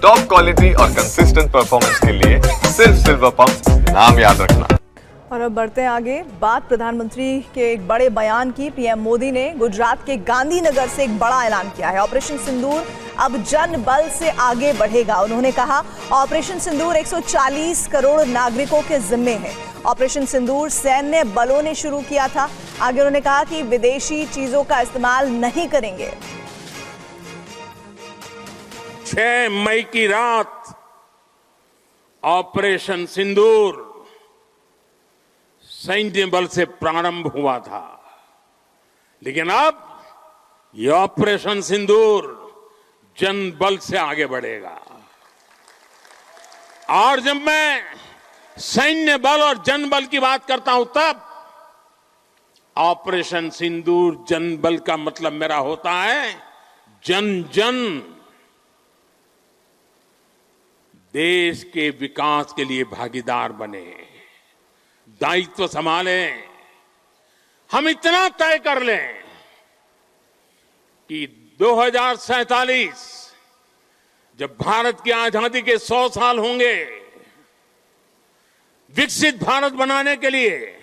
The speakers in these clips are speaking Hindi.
टॉप क्वालिटी और कंसिस्टेंट परफॉर्मेंस के लिए सिर्फ सिल्वर पंप नाम याद रखना। और अब बढ़ते हैं आगे। बात प्रधानमंत्री के एक बड़े बयान की। पीएम मोदी ने गुजरात के गांधीनगर से एक बड़ा ऐलान किया है। ऑपरेशन सिंदूर अब जन बल से आगे बढ़ेगा। उन्होंने कहा, ऑपरेशन सिंदूर 140 करोड़ नागरिकों के जिम्मे है। ऑपरेशन सिंदूर सैन्य बलों ने शुरू किया था। आगे उन्होंने कहा कि विदेशी चीजों का इस्तेमाल नहीं करेंगे। 6 मई की रात ऑपरेशन सिंदूर सैन्य बल से प्रारंभ हुआ था, लेकिन अब यह ऑपरेशन सिंदूर जन बल से आगे बढ़ेगा। और जब मैं सैन्य बल और जन बल की बात करता हूं, तब ऑपरेशन सिंदूर जन बल का मतलब मेरा होता है जन जन देश के विकास के लिए भागीदार बने, दायित्व संभालें। हम इतना तय कर लें कि 2047 जब भारत की आजादी के 100 साल होंगे, विकसित भारत बनाने के लिए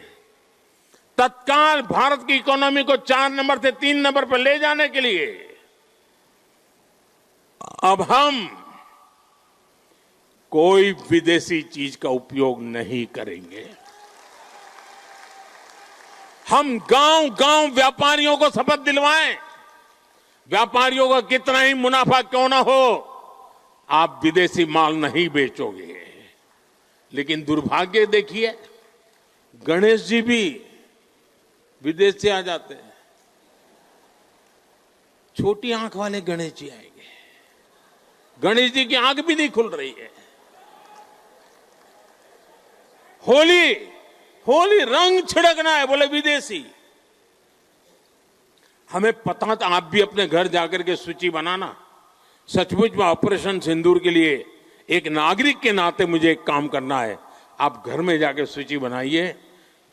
तत्काल भारत की इकोनॉमी को 4 नंबर से 3 नंबर पर ले जाने के लिए अब हम कोई विदेशी चीज का उपयोग नहीं करेंगे। हम गांव-गांव व्यापारियों को शपथ दिलवाएं, व्यापारियों का कितना ही मुनाफा क्यों ना हो, आप विदेशी माल नहीं बेचोगे। लेकिन दुर्भाग्य देखिए, गणेश जी भी विदेश से आ जाते हैं। छोटी आंख वाले गणेश जी आएंगे, गणेश जी की आंख भी नहीं खुल रही है। होली रंग छिड़कना है, बोले विदेशी। हमें पता था, आप भी अपने घर जाकर के सूची बनाना। सचमुच में ऑपरेशन सिंदूर के लिए एक नागरिक के नाते मुझे एक काम करना है। आप घर में जाकर सूची बनाइए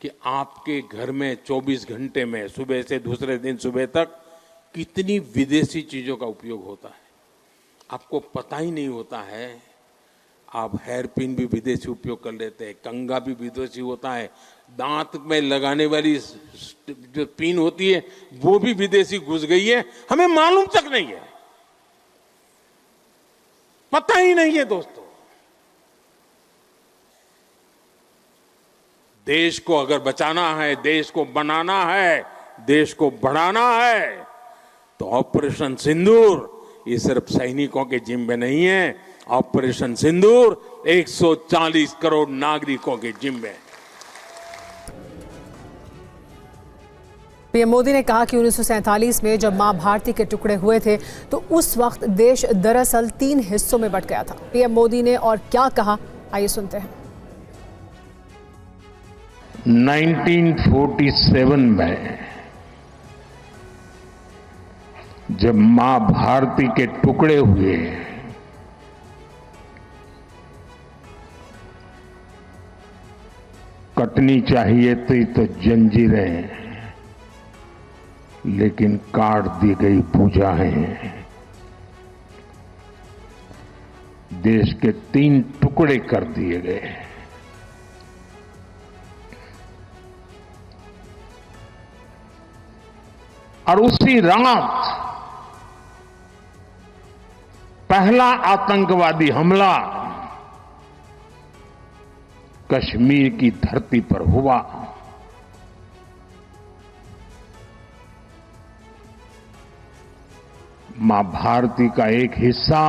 कि आपके घर में 24 घंटे में सुबह से दूसरे दिन सुबह तक कितनी विदेशी चीजों का उपयोग होता है। आपको पता ही नहीं होता है। आप हेयर पिन भी विदेशी उपयोग कर लेते हैं, कंघा भी विदेशी होता है, दांत में लगाने वाली जो पिन होती है वो भी विदेशी घुस गई है, हमें मालूम तक नहीं है, पता ही नहीं है। दोस्तों, देश को अगर बचाना है, देश को बनाना है, देश को बढ़ाना है, तो ऑपरेशन सिंदूर ये सिर्फ सैनिकों के जिम्मे नहीं है। ऑपरेशन सिंदूर 140 करोड़ नागरिकों के जिम्मे। पीएम मोदी ने कहा कि 1947 में जब मां भारती के टुकड़े हुए थे तो उस वक्त देश दरअसल 3 हिस्सों में बंट गया था। पीएम मोदी ने और क्या कहा, आइए सुनते हैं। 1947 में जब मां भारती के टुकड़े हुए, कटनी चाहिए थी तो जंजीरें, लेकिन काट दी गई भुजाएं। देश के 3 टुकड़े कर दिए गए। और उसी रात पहला आतंकवादी हमला कश्मीर की धरती पर हुआ। मां भारती का एक हिस्सा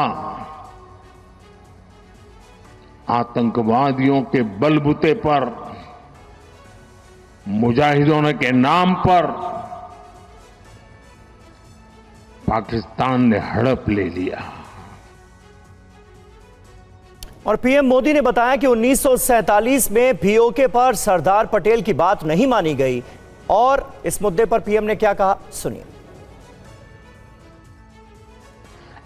आतंकवादियों के बलबूते पर, मुजाहिदों के नाम पर पाकिस्तान ने हड़प ले लिया। और पीएम मोदी ने बताया कि 1947 में पीओके पर सरदार पटेल की बात नहीं मानी गई। और इस मुद्दे पर पीएम ने क्या कहा, सुनिए।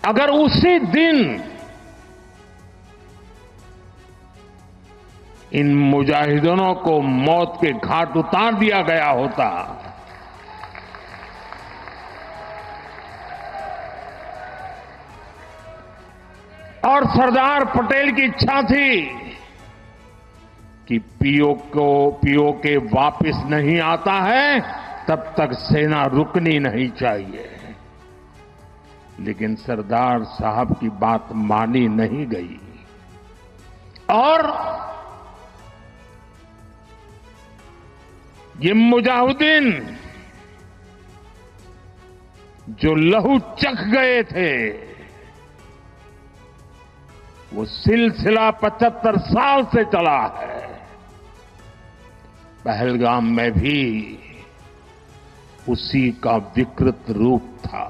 अगर उसी दिन इन मुजाहिदों को मौत के घाट उतार दिया गया होता, और सरदार पटेल की इच्छा थी कि पीओके वापस नहीं आता है तब तक सेना रुकनी नहीं चाहिए। लेकिन सरदार साहब की बात मानी नहीं गई और ये मुजाहिदीन जो लहू चख गए थे, वो सिलसिला 75 साल से चला है। पहलगाम में भी उसी का विकृत रूप था।